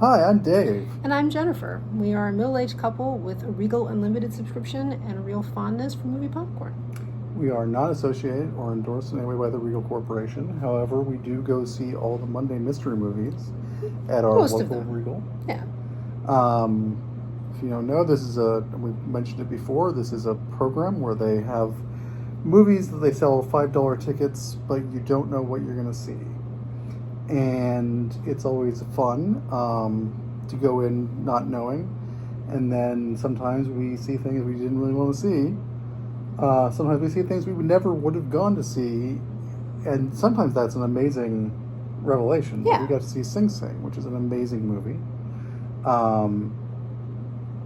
Hi, I'm Dave. And I'm Jennifer. We are a middle-aged couple with a Regal Unlimited subscription and a real fondness for movie popcorn. We are not associated or endorsed in any way by the Regal Corporation. However, we do go see all the Monday mystery movies at our Most of local them. Regal. Yeah. If you don't know, we've mentioned it before, this is a program where they have movies that they sell $5 tickets, but you don't know what you're going to see. And it's always fun to go in not knowing. And then sometimes we see things we didn't really want to see. Sometimes we see things we never would have gone to see. And sometimes that's an amazing revelation. Yeah. We got to see Sing Sing, which is an amazing movie.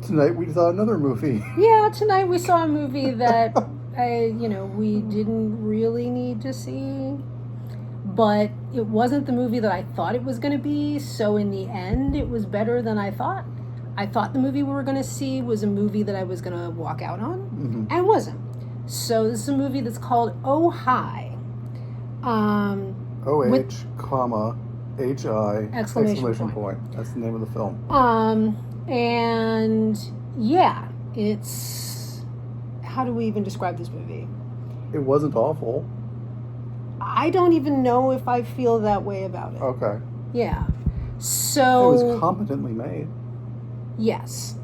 Tonight we saw another movie. Yeah, tonight we saw a movie that, we didn't really need to see. But it wasn't the movie that I thought it was going to be, so in the end, it was better than I thought. I thought the movie we were going to see was a movie that I was going to walk out on, and it wasn't. So this is a movie that's called Oh Hi. O-H, comma, H-I, exclamation point. That's the name of the film. And yeah, it's... How do we even describe this movie? It wasn't awful. I don't even know if I feel that way about it. Okay. Yeah. So... It was competently made. Yes.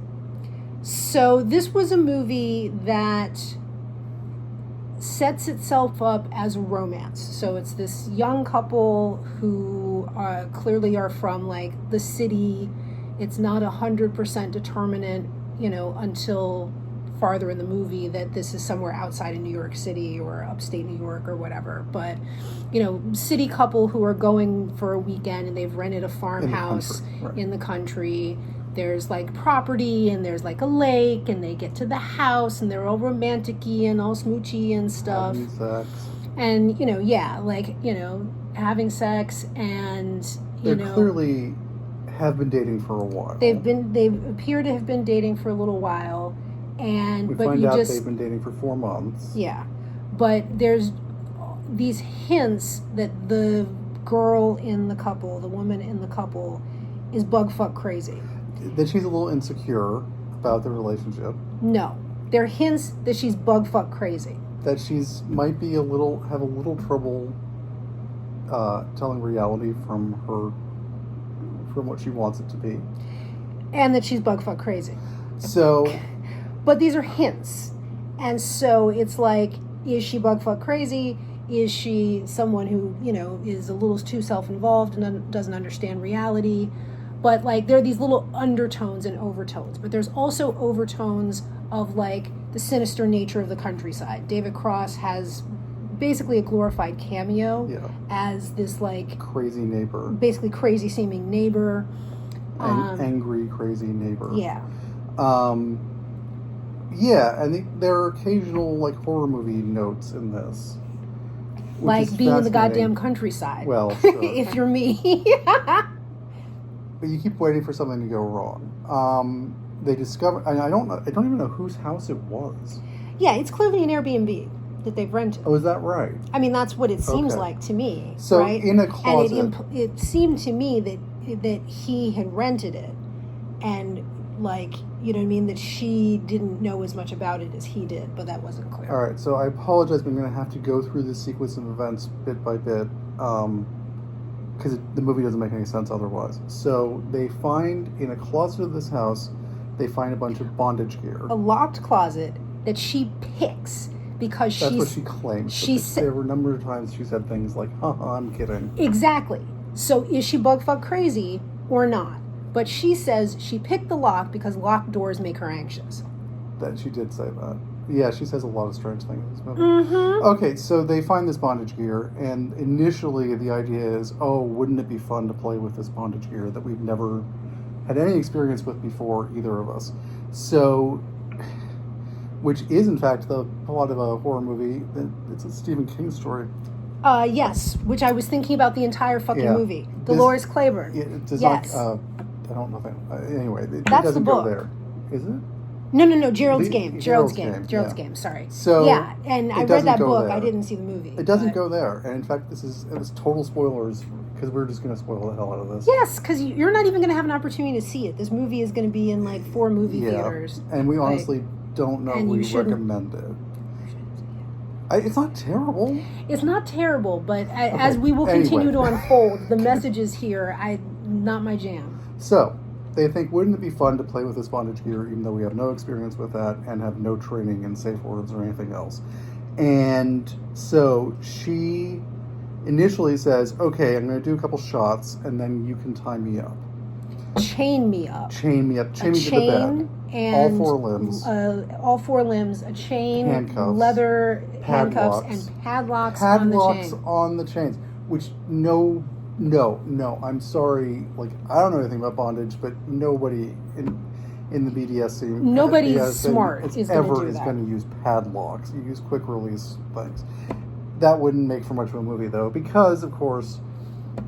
So this was a movie that sets itself up as a romance. So it's this young couple who clearly are from like the city. It's not 100% determinate, until farther in the movie that this is somewhere outside of New York City or upstate New York or whatever. But, city couple who are going for a weekend and they've rented a farmhouse in the country. There's like property and there's like a lake and they get to the house and they're all romantic-y and all smoochy and stuff. Having sex. And, having sex and, They clearly have been dating for a while. They appear to have been dating for a little while. We find out they've been dating for 4 months. Yeah. But there's these hints that the girl in the couple, the woman in the couple, is bugfuck crazy. That she's a little insecure about the relationship. No. There are hints that she's bugfuck crazy. That she's might be have a little trouble telling reality from what she wants it to be. And that she's bugfuck crazy. So... But these are hints. And so it's like, is she bugfuck crazy? Is she someone who, is a little too self-involved and doesn't understand reality? But, like, there are these little undertones and overtones. But there's also overtones of, like, the sinister nature of the countryside. David Cross has basically a glorified cameo as this, like... crazy neighbor. Basically crazy-seeming neighbor. Angry, crazy neighbor. Yeah. Yeah, and there are occasional, like, horror movie notes in this. Like being in the goddamn countryside. Well, sure. If you're me. But you keep waiting for something to go wrong. They discover... I don't even know whose house it was. Yeah, it's clearly an Airbnb that they've rented. Oh, is that right? I mean, that's what it seems like to me. So, right? in a closet... And it seemed to me that he had rented it. And, like... You know what I mean? That she didn't know as much about it as he did, but that wasn't clear. All right, so I apologize, but I'm going to have to go through this sequence of events bit by bit, because the movie doesn't make any sense otherwise. So they find, in a closet of this house, they find a bunch of bondage gear. A locked closet that she picks because That's what she claims. There were a number of times she said things like, haha, I'm kidding. Exactly. So is she bugfuck crazy or not? But she says she picked the lock because locked doors make her anxious. That she did say that. Yeah, she says a lot of strange things in this movie. Mm-hmm. Okay, so they find this bondage gear, and initially the idea is, oh, wouldn't it be fun to play with this bondage gear that we've never had any experience with before, either of us. So, which is in fact the plot of a horror movie. It's a Stephen King story. Yes, which I was thinking about the entire fucking movie. Dolores Claiborne. Yes. I don't know. Anyway, it That's doesn't the book. go there. Is it? No. Gerald's Game. Gerald's Game. Sorry. So yeah, and I read that book. There. I didn't see the movie. It doesn't go there, and in fact, it was total spoilers because we're just going to spoil the hell out of this. Yes, because you're not even going to have an opportunity to see it. This movie is going to be in like 4 movie theaters. And we honestly don't know if we recommend it. It's not terrible. It's not terrible, but as we will continue to unfold, the messages here, not my jam. So, they think, wouldn't it be fun to play with this bondage gear, even though we have no experience with that and have no training in safe words or anything else? And so she initially says, okay, I'm going to do a couple shots, and then you can tie me up. Chain me up. Chain me up. Chain me to the bed. And all 4 limbs. All 4 limbs. A chain, handcuffs, leather padlocks, handcuffs, and padlocks on the chains. Which no. I'm sorry. Like, I don't know anything about bondage, but nobody in the BDSM, nobody smart is going to use padlocks. You use quick release things. That wouldn't make for much of a movie, though, because of course.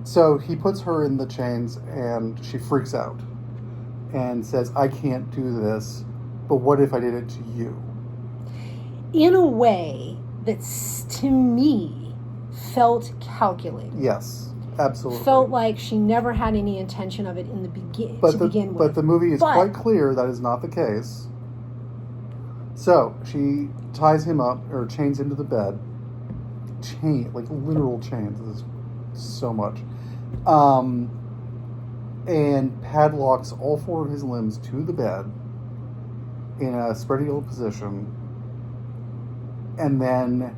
So he puts her in the chains, and she freaks out and says, I can't do this, but what if I did it to you? In a way that, to me, felt calculated. Yes, absolutely. Felt like she never had any intention of it in the begin with. But the movie is quite clear that is not the case. So she ties him up, or chains him to the bed. Like literal chains. This is so much. And padlocks all 4 of his limbs to the bed in a spread eagle position. And then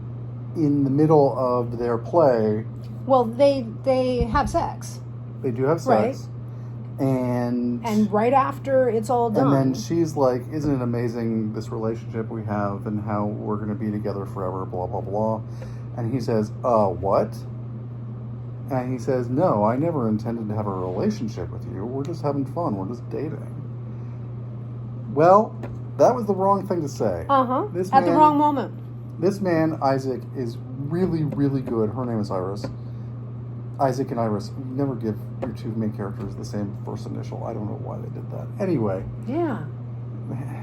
in the middle of their play... Well, they have sex. They do have sex. Right. And right after it's all done... And then she's like, isn't it amazing, this relationship we have and how we're going to be together forever, blah, blah, blah. And he says, what? And he says, no, I never intended to have a relationship with you. We're just having fun. We're just dating. Well, that was the wrong thing to say. Uh-huh. At the wrong moment. This man, Isaac, is really, really good. Her name is Iris. Isaac and Iris. You never give your 2 main characters the same first initial. I don't know why they did that. Anyway. Yeah.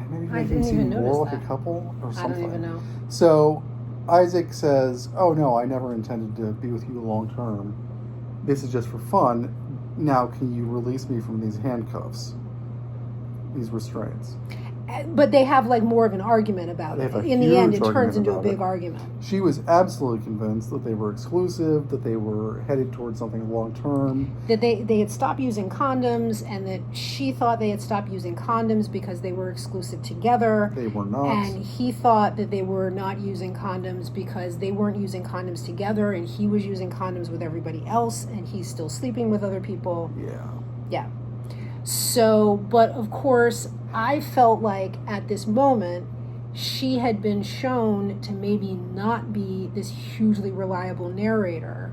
Maybe they can seem more like a couple or something. I don't even know. So Isaac says, oh no, I never intended to be with you long term. This is just for fun. Now, can you release me from these handcuffs? These restraints. But they have like more of an argument about it. In the end, it turns into a big argument. She was absolutely convinced that they were exclusive, that they were headed towards something long term. That they had stopped using condoms, and that she thought they had stopped using condoms because they were exclusive together. They were not. And he thought that they were not using condoms because they weren't using condoms together, and he was using condoms with everybody else, and he's still sleeping with other people. Yeah. So, but of course, I felt like at this moment, she had been shown to maybe not be this hugely reliable narrator.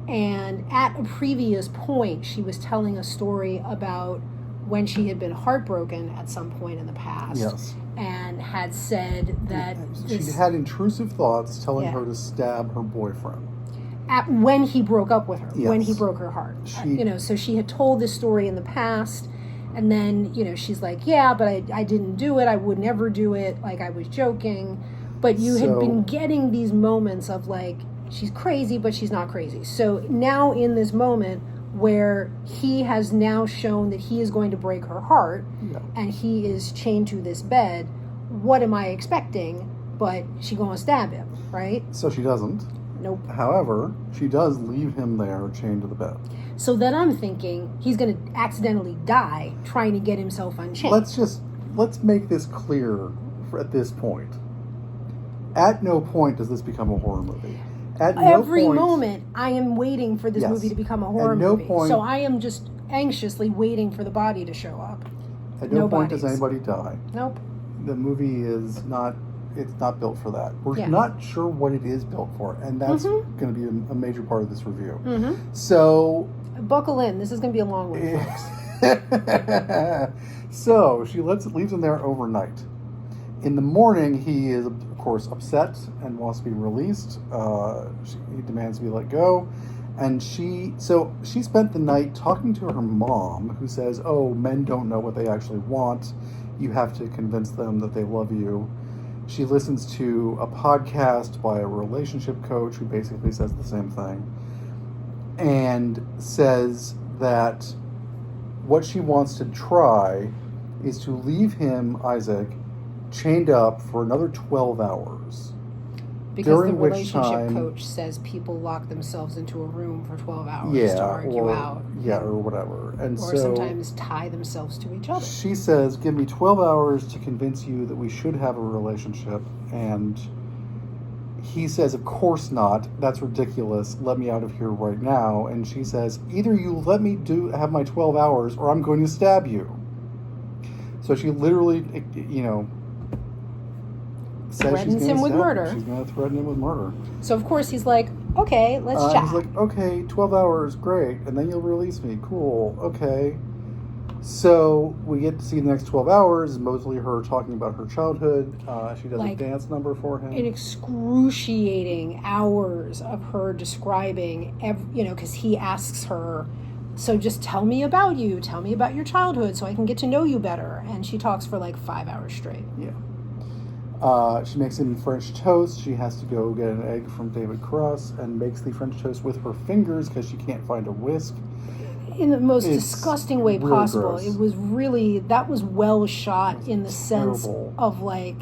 And at a previous point, she was telling a story about when she had been heartbroken at some point in the past. Yes. And had said that... She had intrusive thoughts telling her to stab her boyfriend. When he broke up with her, yes. when he broke her heart. So she had told this story in the past, and then, she's like, yeah, but I didn't do it, I would never do it, like I was joking. But you had been getting these moments of like, she's crazy, but she's not crazy. So now in this moment where he has now shown that he is going to break her heart, and he is chained to this bed, what am I expecting? But she gonna stab him, right? So she doesn't. Nope. However, she does leave him there chained to the bed. So then I'm thinking he's going to accidentally die trying to get himself unchained. Let's make this clear at this point. At no point does this become a horror movie. At every moment, I am waiting for this movie to become a horror movie. So I am just anxiously waiting for the body to show up. At no point does anybody die. Nope. The movie is not... It's not built for that. We're not sure what it is built for, and that's going to be a major part of this review. So... Buckle in. This is going to be a long one, folks. So, she leaves him there overnight. In the morning, he is, of course, upset and wants to be released. He demands to be let go. And she spent the night talking to her mom, who says, oh, men don't know what they actually want. You have to convince them that they love you. She listens to a podcast by a relationship coach who basically says the same thing. and says that what she wants to try is to leave him, Isaac, chained up for another 12 hours. Because during the which relationship time- coach says people lock themselves into a room for 12 hours to argue out. Yeah, or whatever. And Or so sometimes tie themselves to each other. she says, give me 12 hours to convince you that we should have a relationship. And he says, of course not. That's ridiculous. Let me out of here right now. And she says, either you let me have my 12 hours or I'm going to stab you. So she literally, says Threatens she's gonna him with stab murder. She's going to threaten him with murder. So, of course, he's like, okay, let's chat. He's like, okay, 12 hours, great. And then you'll release me. Cool, okay. So we get to see the next 12 hours, mostly her talking about her childhood. She does a dance number for him. An excruciating hours of her describing, because he asks her, so just tell me about you. Tell me about your childhood so I can get to know you better. And she talks for like 5 hours straight. Yeah. She makes him French toast. She has to go get an egg from David Cross and makes the French toast with her fingers because she can't find a whisk. In the most It's disgusting way really possible. gross. It was really, that was well shot in the sense terrible. of like,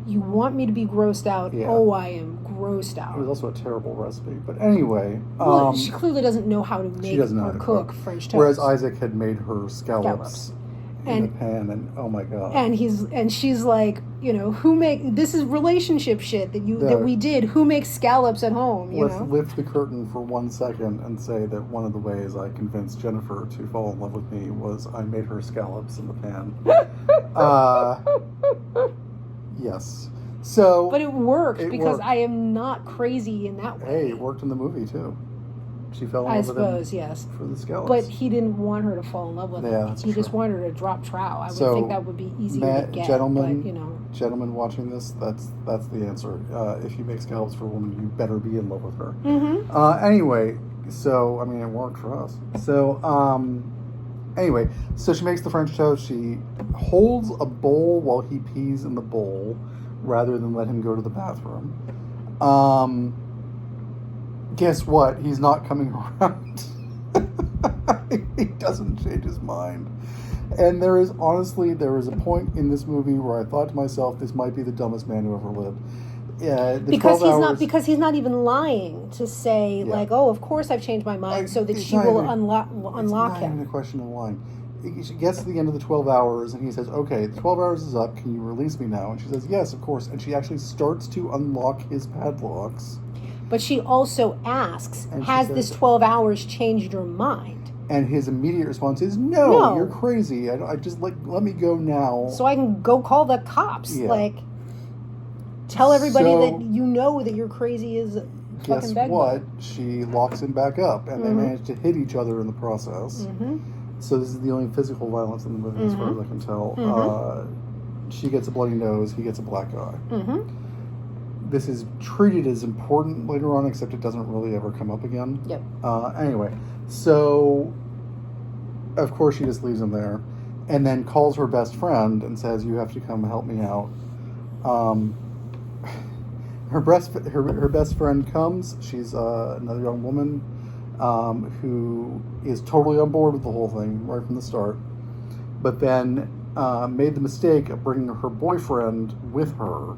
you want me to be grossed out? Yeah. Oh, I am grossed out. It was also a terrible recipe. But anyway. Well, she clearly doesn't know how to make doesn't know or how to cook cook. French toast. Whereas Isaac had made her scallops in And- the pan, and oh my god. And she's like, this is relationship shit that Yeah. we did. Who makes scallops at home? Let's lift the curtain for 1 second and say that one of the ways I convinced Jennifer to fall in love with me was I made her scallops in the pan. Yes. So, But it worked It because worked. I am not crazy in that way. hey, it worked in the movie too. She fell in I love with him suppose, yes. for the scallops. But he didn't want her to fall in love with Yeah, him. that's He just true. wanted her to drop trow. I would So, think that would be easier to get. gentlemen, But, gentlemen watching this, that's the answer. If you make scallops for a woman, you better be in love with her. Mm-hmm. Anyway, so I mean, it worked for us. So anyway, so she makes the French toast. She holds a bowl while he pees in the bowl, rather than let him go to the bathroom. Guess what? He's not coming around. He doesn't change his mind. And there is a point in this movie where I thought to myself, this might be the dumbest man who ever lived. Because he's not even lying to say Yeah. oh, of course I've changed my mind, so that it's she not will even- unlock It's not even him. a question of lying. She gets to the end of the 12 hours and he says, okay, the 12 hours is up. Can you release me now? And she says, yes, of course. And she actually starts to unlock his padlocks. But she also asks, And she has says- this 12 hours changed your mind? And his immediate response is, no, No. you're crazy. I just let me go now. So I can go call the cops. Yeah. Tell everybody So- that you know that you're crazy as a Guess fucking bed what? She locks him back up. And they Mhm. manage to hit each other in the process. Mm-hmm. So this is the only physical violence in the movie as far as I can tell. Mhm. She gets a bloody nose. He gets a black eye. Mm-hmm. This is treated as important later on, except it doesn't really ever come up again. Yep. Anyway, so of course she just leaves him there, and then calls her best friend and says, "You have to come help me out." Her best friend comes. She's another young woman who is totally on board with the whole thing right from the start, but then made the mistake of bringing her boyfriend with her,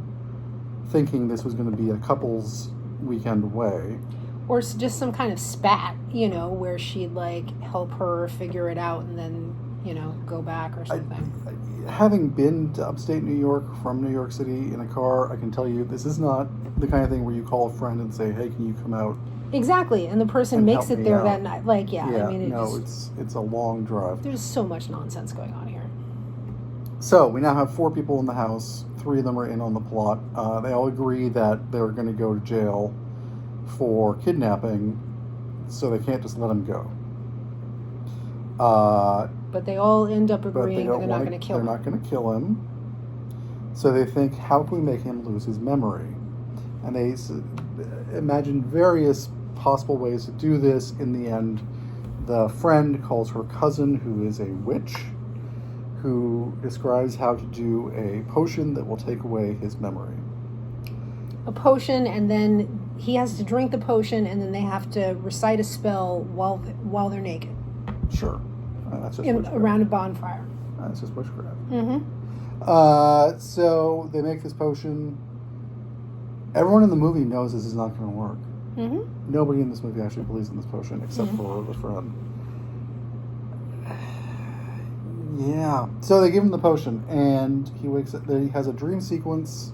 thinking this was going to be a couple's weekend away. Or just some kind of spat, where she'd help her figure it out and then, go back or something. Having been to upstate New York from New York City in a car, I can tell you this is not the kind of thing where you call a friend and say, "Hey, can you come out?" Exactly, and the person And makes help it me there out. that night. It's a long drive. There's so much nonsense going on here. So we now have 4 people in the house. 3 of them are in on the plot. They all agree that they're going to go to jail for kidnapping, so they can't just let him go. But they all end up But agreeing that they're not going to kill They're him. not going to kill him. So they think, how can we make him lose his memory? And they imagine various possible ways to do this. In the end, the friend calls her cousin, who is a witch, who describes how to do a potion that will take away his memory. A potion, and then he has to drink the potion, and then they have to recite a spell while they're naked Sure. That's just witchcraft. around a bonfire. That's just witchcraft. Mm-hmm. So they make this potion. Everyone in the movie knows this is not going to work. Mm-hmm. Nobody in this movie actually believes in this potion except for the friend. Yeah. So they give him the potion, and he wakes up. He has a dream sequence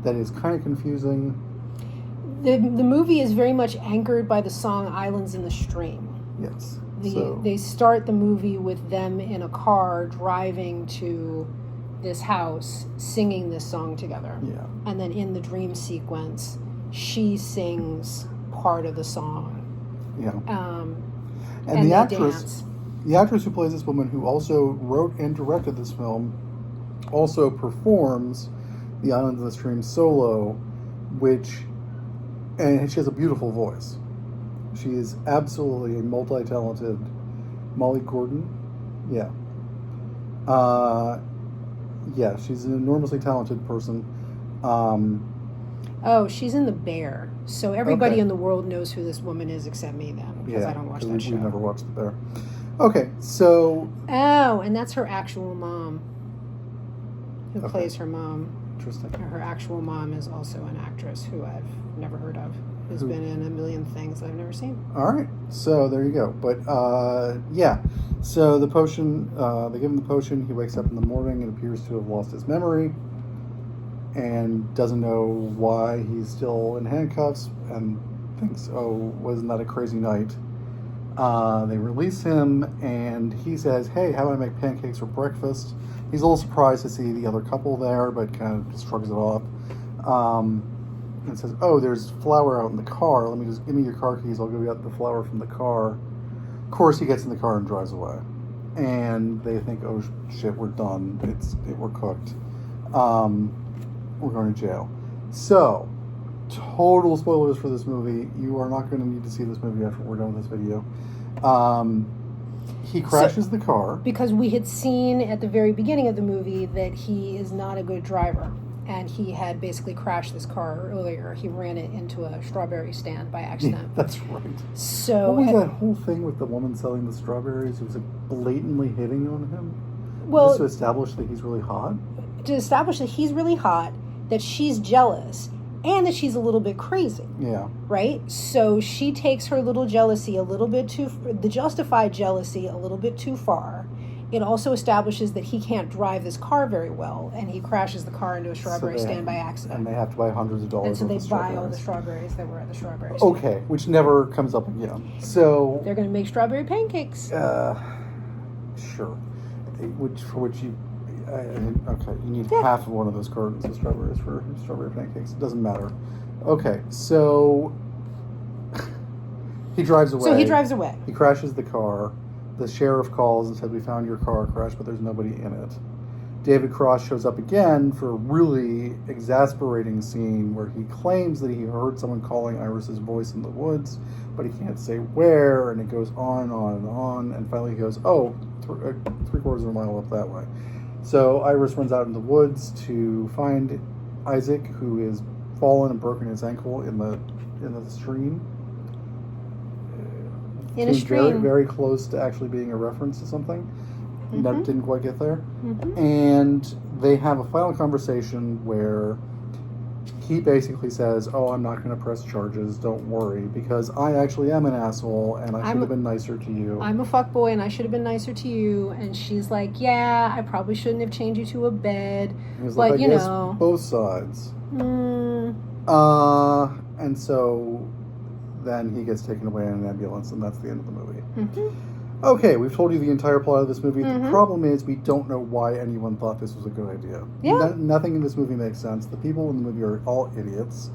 that is kind of confusing. The movie is very much anchored by the song "Islands in the Stream." Yes. They start the movie with them in a car driving to this house, singing this song together. Yeah. And then in the dream sequence, she sings part of the song. Yeah. And the they actress, dance. the actress who plays this woman, who also wrote and directed this film, also performs the Islands in the Stream solo, and she has a beautiful voice. She is absolutely a multi-talented Molly Gordon. Yeah. Yeah, she's an enormously talented person. Oh, she's in The Bear. So everybody Okay. in the world knows who this woman is except me then, because I don't watch that show. We never watched The Bear. Okay, so... Oh, and that's her actual mom, who Okay. plays her mom. Interesting. Her actual mom is also an actress who I've never heard of, who's been in a million things I've never seen. All right, so there you go. But yeah, so the potion, they give him the potion. He wakes up in the morning and appears to have lost his memory and doesn't know why he's still in handcuffs and thinks, oh, wasn't that a crazy night? They release him, and he says, hey, how do I make pancakes for breakfast? He's a little surprised to see the other couple there, but kind of just shrugs it off. And says, oh, there's flour out in the car. Let me just, give me your car keys. I'll go get the flour from the car. Of course, he gets in the car and drives away. And they think, oh, shit, we're done. We're cooked. We're going to jail. So, total spoilers for this movie. You are not going to need to see this movie after we're done with this video. He crashes the car. Because we had seen at the very beginning of the movie that he is not a good driver. And he had basically crashed this car earlier. He ran it into a strawberry stand by accident. That's right. So what was that whole thing with the woman selling the strawberries? It was like blatantly hitting on him? Well, just to establish that he's really hot? To establish that he's really hot, that she's jealous, and that she's a little bit crazy. Yeah. Right? So she takes her little jealousy the justified jealousy a little bit too far. It also establishes that he can't drive this car very well, and he crashes the car into a strawberry stand by accident. And they have to buy hundreds of dollars And so worth they of buy all the strawberries that were at the strawberry stand. Okay, which never comes up again. So They're going to make strawberry pancakes. Sure. You need half of one of those cartons of strawberries for strawberry pancakes. It doesn't matter. Okay, so he drives away. He crashes the car. The sheriff calls and says, we found your car crash, but there's nobody in it. David Cross shows up again for a really exasperating scene where he claims that he heard someone calling Iris's voice in the woods, but he can't say where, and it goes on and on and on, and finally he goes, three-quarters of a mile up that way. So Iris runs out in the woods to find Isaac, who is fallen and broken his ankle in the stream. In a stream. Very, very close to actually being a reference to something. Mm-hmm. That didn't quite get there. Mm-hmm. And they have a final conversation where he basically says, oh, I'm not going to press charges, don't worry, because I actually am an asshole and I should have been nicer to you. I'm a fuckboy and I should have been nicer to you. And she's like, yeah, I probably shouldn't have chained you to a bed. He was but, like, I you guess know. both sides. And so then he gets taken away in an ambulance, and that's the end of the movie. Mm-hmm. Okay, we've told you the entire plot of this movie. Mm-hmm. The problem is we don't know why anyone thought this was a good idea. Yeah. Nothing in this movie makes sense. The people in the movie are all idiots.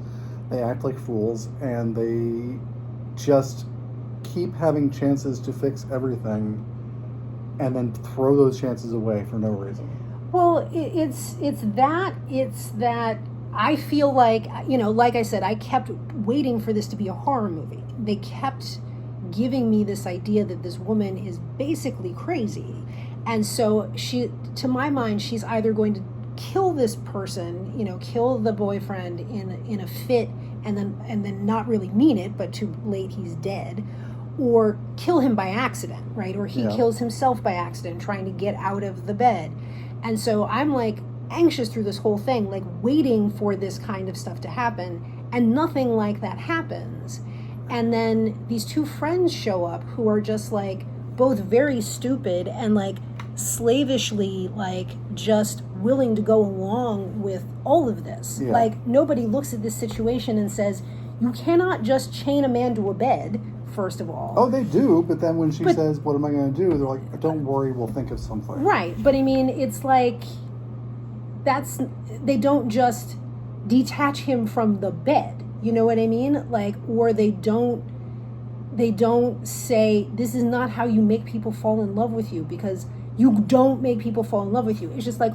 They act like fools, and they just keep having chances to fix everything and then throw those chances away for no reason. Well, it's that I feel like, like I said, I kept waiting for this to be a horror movie. They kept giving me this idea that this woman is basically crazy. And so to my mind, she's either going to kill this person, kill the boyfriend in a fit, and then not really mean it, but too late he's dead, or kill him by accident, right? Or he kills himself by accident trying to get out of the bed. And so I'm like anxious through this whole thing, like waiting for this kind of stuff to happen, and nothing like that happens. And then these two friends show up who are just like both very stupid and like slavishly like just willing to go along with all of this. Yeah. Like nobody looks at this situation and says, you cannot just chain a man to a bed, first of all. Oh, they do, but then when she says, what am I going to do? They're like, don't worry, we'll think of something. Right, but I mean, it's like, they don't just detach him from the bed, you know what I mean? Like, or they don't say, this is not how you make people fall in love with you, because you don't make people fall in love with you. It's just like,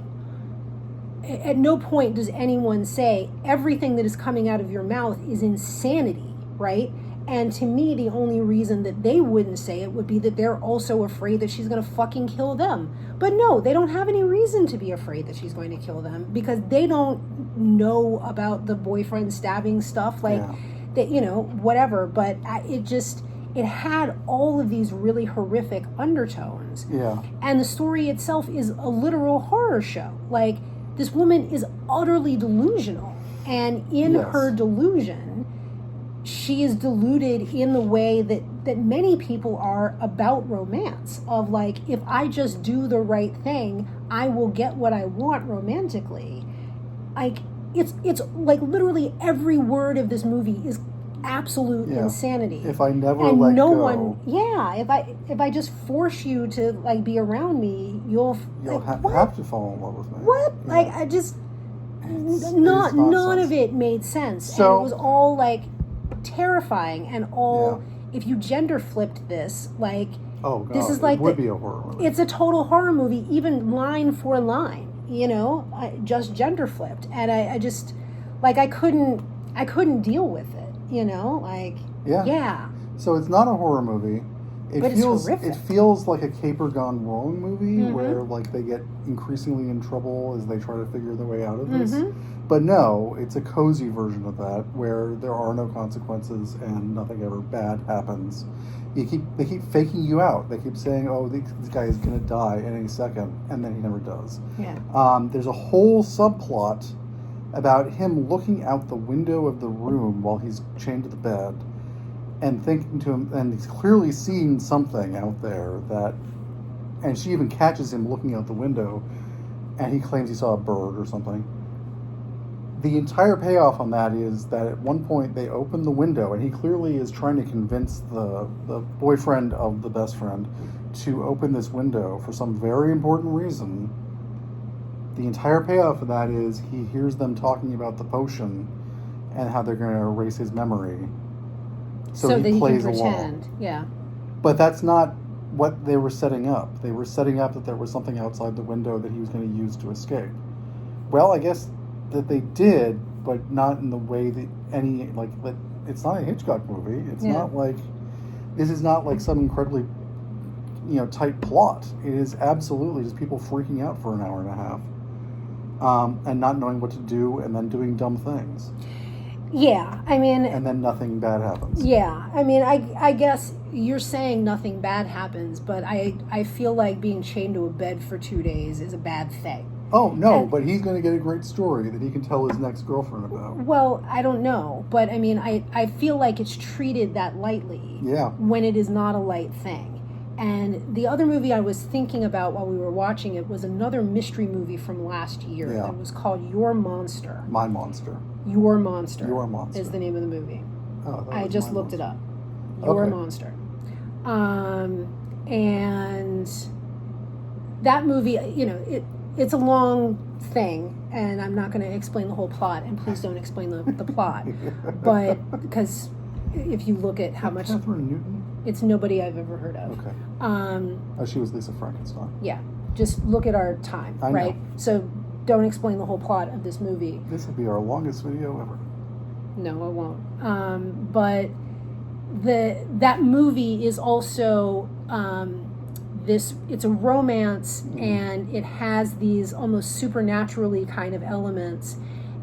at no point does anyone say everything that is coming out of your mouth is insanity, right? And to me, the only reason that they wouldn't say it would be that they're also afraid that she's going to fucking kill them. But no, they don't have any reason to be afraid that she's going to kill them, because they don't know about the boyfriend stabbing stuff, like, that, whatever. But it had all of these really horrific undertones. Yeah. And the story itself is a literal horror show. Like, this woman is utterly delusional. And in her delusion, she is deluded in the way that many people are about romance. Of like, if I just do the right thing, I will get what I want romantically. Like, it's like literally every word of this movie is absolute insanity. If I never and let no go, one, if I just force you to like be around me, you'll like, have to fall in love with me. What? Yeah. Like, I just not none of it made sense, So, and it was all like terrifying and all. If you gender flipped this, like, oh god, this is like it would be a horror movie. It's a total horror movie, even line for line. Just gender flipped, and I just like I couldn't deal with it. Like So it's not a horror movie. But it's horrific. It feels like a Caper Gone Wrong movie where like they get increasingly in trouble as they try to figure their way out of this. But no, it's a cozy version of that where there are no consequences and nothing ever bad happens. They keep faking you out. They keep saying, "Oh, this guy is going to die any second," and then he never does. Yeah. There's a whole subplot about him looking out the window of the room while he's chained to the bed and thinking to him, and he's clearly seeing something out there and she even catches him looking out the window, and he claims he saw a bird or something. The entire payoff on that is that at one point they open the window, and he clearly is trying to convince the boyfriend of the best friend to open this window for some very important reason. The entire payoff of that is he hears them talking about the potion and how they're going to erase his memory. So that he plays can along. pretend. Yeah. But that's not what they were setting up. They were setting up that there was something outside the window that he was going to use to escape. Well, I guess that they did, but not in the way that it's not a Hitchcock movie. It's not like, this is not like some incredibly, tight plot. It is absolutely just people freaking out for an hour and a half, and not knowing what to do, and then doing dumb things. Yeah, I mean... And then nothing bad happens. Yeah, I mean, I guess you're saying nothing bad happens, but I feel like being chained to a bed for 2 days is a bad thing. Oh, no, but he's going to get a great story that he can tell his next girlfriend about. Well, I don't know, but I mean, I feel like it's treated that lightly when it is not a light thing. And the other movie I was thinking about while we were watching it was another mystery movie from last year that was called Your Monster. My Monster. Your Monster. Your Monster is the name of the movie. Oh, I just looked it up. Your Monster. And that movie, it's a long thing, and I'm not going to explain the whole plot, and please don't explain the plot. But because if you look at how much... Catherine Newton? It's nobody I've ever heard of. Okay. She was Lisa Frankenstein. Yeah. Just look at our time, right? So don't explain the whole plot of this movie. This will be our longest video ever. No, it won't. But that movie is also it's a romance, and it has these almost supernaturally kind of elements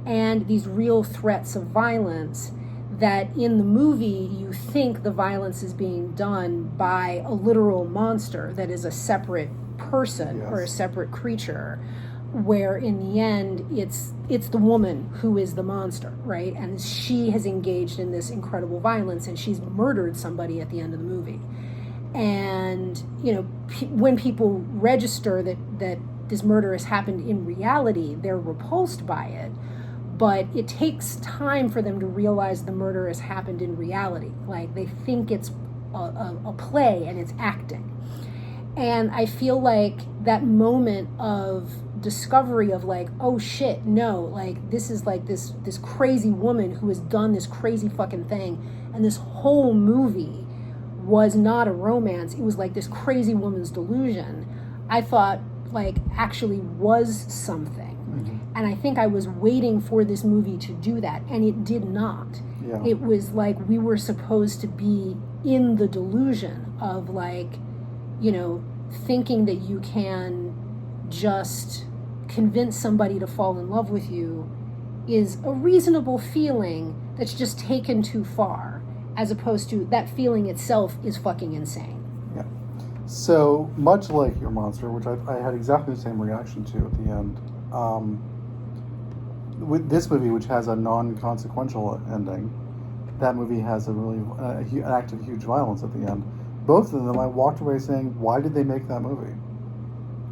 and these real threats of violence that in the movie you think the violence is being done by a literal monster that is a separate person or a separate creature, where in the end it's the woman who is the monster, right? And she has engaged in this incredible violence, and she's murdered somebody at the end of the movie. And when people register that this murder has happened in reality, they're repulsed by it, but it takes time for them to realize the murder has happened in reality. Like, they think it's a play and it's acting. And I feel like that moment of discovery of like, oh shit, no, like this is like this crazy woman who has done this crazy fucking thing, and this whole movie was not a romance, it was like this crazy woman's delusion, I thought like actually was something. And I think I was waiting for this movie to do that, and it did not. It was like we were supposed to be in the delusion of like, thinking that you can just convince somebody to fall in love with you is a reasonable feeling that's just taken too far, as opposed to that feeling itself is fucking insane. Yeah. So much like Your Monster, which I had exactly the same reaction to at the end, with this movie, which has a non-consequential ending, that movie has a really an act of huge violence at the end. Both of them, I walked away saying, why did they make that movie?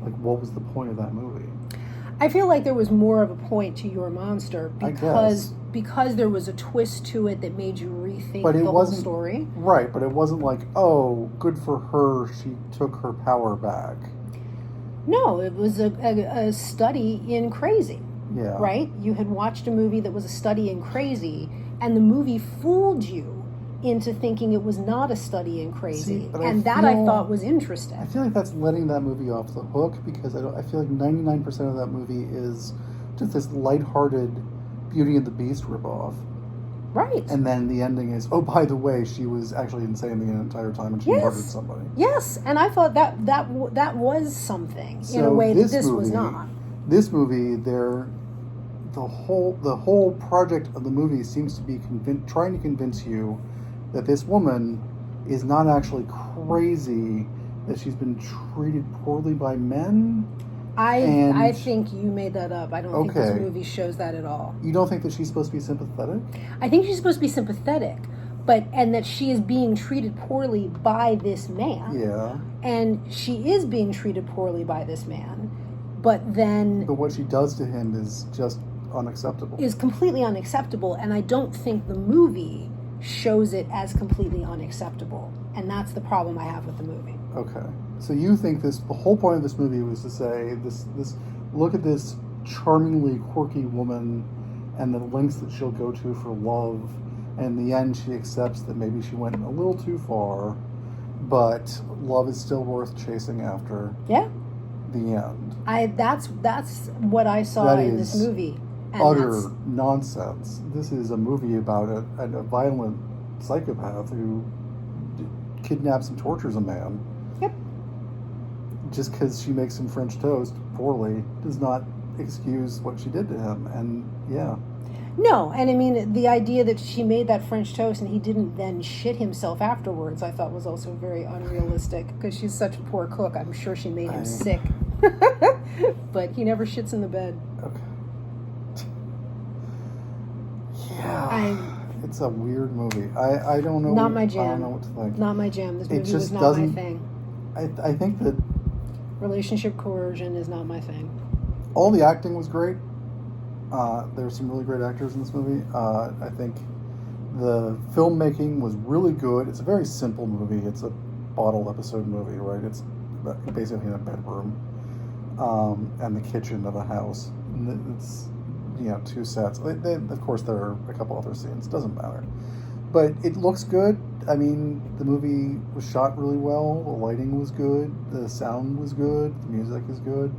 Like, what was the point of that movie? I feel like there was more of a point to Your Monster because there was a twist to it that made you rethink the whole story. Right, but it wasn't like, oh, good for her, she took her power back. No, it was a study in crazy. Yeah. Right? You had watched a movie that was a study in crazy, and the movie fooled you into thinking it was not a study in crazy. I thought was interesting. I feel like that's letting that movie off the hook, because I feel like 99% of that movie is just this lighthearted Beauty and the Beast ripoff. Right. And then the ending is, oh, by the way, she was actually insane the entire time and she murdered somebody. Yes, and I thought that was something in a way that this was not. This movie, the whole project of the movie seems to be trying to convince you that this woman is not actually crazy, that she's been treated poorly by men. I think you made that up. I don't think this movie shows that at all. You don't think that she's supposed to be sympathetic? I think she's supposed to be sympathetic, and that she is being treated poorly by this man. Yeah. And she is being treated poorly by this man, but what she does to him is just unacceptable. Is completely unacceptable, and I don't think the movie shows it as completely unacceptable, and that's the problem I have with the movie. Okay, so you think the whole point of this movie was to say this look at this charmingly quirky woman and the lengths that she'll go to for love, and in the end she accepts that maybe she went a little too far, but love is still worth chasing after. Yeah. The end. That's what I saw in this movie. Utter nonsense. This is a movie about a violent psychopath who kidnaps and tortures a man. Yep. Just because she makes him French toast poorly does not excuse what she did to him. And yeah. No, and I mean, the idea that she made that French toast and he didn't then shit himself afterwards, I thought was also very unrealistic, because she's such a poor cook. I'm sure she made him sick. But he never shits in the bed. Okay. Yeah. It's a weird movie. I don't know. Not my jam. I don't know what to think. Not my jam. This movie was not my thing. I think that relationship coercion is not my thing. All the acting was great. There's some really great actors in this movie. I think the filmmaking was really good. It's a very simple movie. It's a bottle episode movie, right? It's basically in a bedroom and the kitchen of a house. It's two sets. Of course, there are a couple other scenes. Doesn't matter. But it looks good. I mean, the movie was shot really well. The lighting was good. The sound was good. The music is good.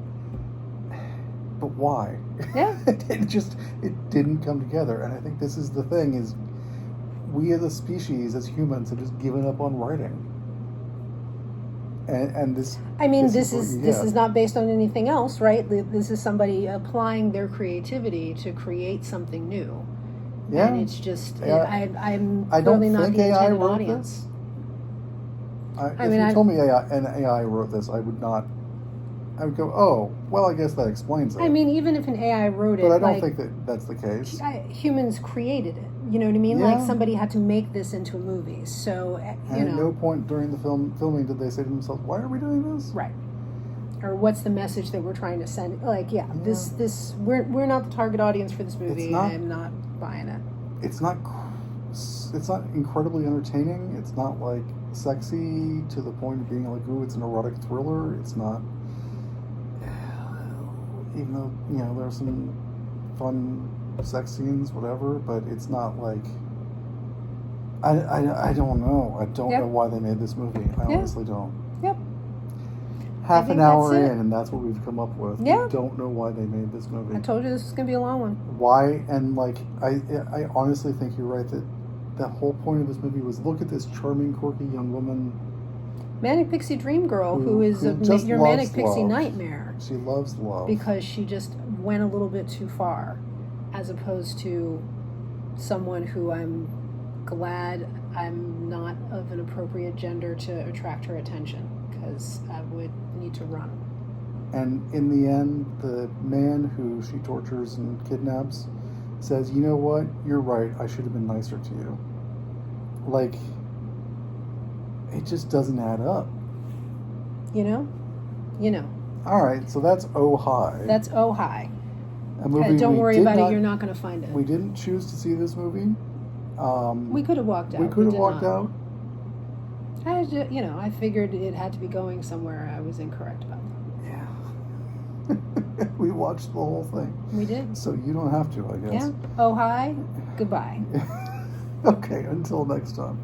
But why? Yeah. it didn't come together. And I think this is the thing, is we as a species, as humans, have just given up on writing. and this. I mean, what this you is get. not based on anything else, right? This is somebody applying their creativity to create something new. Yeah. And it's just, Yeah. I'm I don't clearly not think the AI intended wrote audience. If you told me an AI wrote this, I would not. I would go, oh, well, I guess that explains it. I mean, even if an AI wrote it, but I don't like, think that that's the case. humans created it. You know what I mean? Yeah. Like somebody had to make this into a movie. So, you And know. at no point during the filming did they say to themselves, "Why are we doing this?" Right. Or what's the message that we're trying to send? Like, this we're not the target audience for this movie. I'm not buying it. It's not incredibly entertaining. It's not like sexy to the point of being like, ooh, it's an erotic thriller. It's not, even though, you know, there's some fun sex scenes, whatever, but it's not like, I don't know. I don't know why they made this movie. I honestly don't. Yep. Half an hour that's it. in, and that's what we've come up with. Yeah. We don't know why they made this movie. I told you this was going to be a long one. Why? And like, I honestly think you're right that the whole point of this movie was look at this charming, quirky young woman. Manic Pixie Dream Girl, who is just your loves Manic Pixie love. Nightmare. She loves love. Because she just went a little bit too far, as opposed to someone who I'm glad I'm not of an appropriate gender to attract her attention, because I would need to run. And in the end, the man who she tortures and kidnaps says, you know what, you're right, I should have been nicer to you. Like, it just doesn't add up. You know? Alright, so that's Oh Hi. That's Oh Hi. A movie don't worry about it, it, you're not going to find it. We didn't choose to see this movie. We could have walked out. We could have did walked not. out. I figured it had to be going somewhere. I was incorrect about that. Yeah. We watched the whole thing. We did. So you don't have to, I guess. Yeah. Oh, hi. Goodbye. Okay, until next time.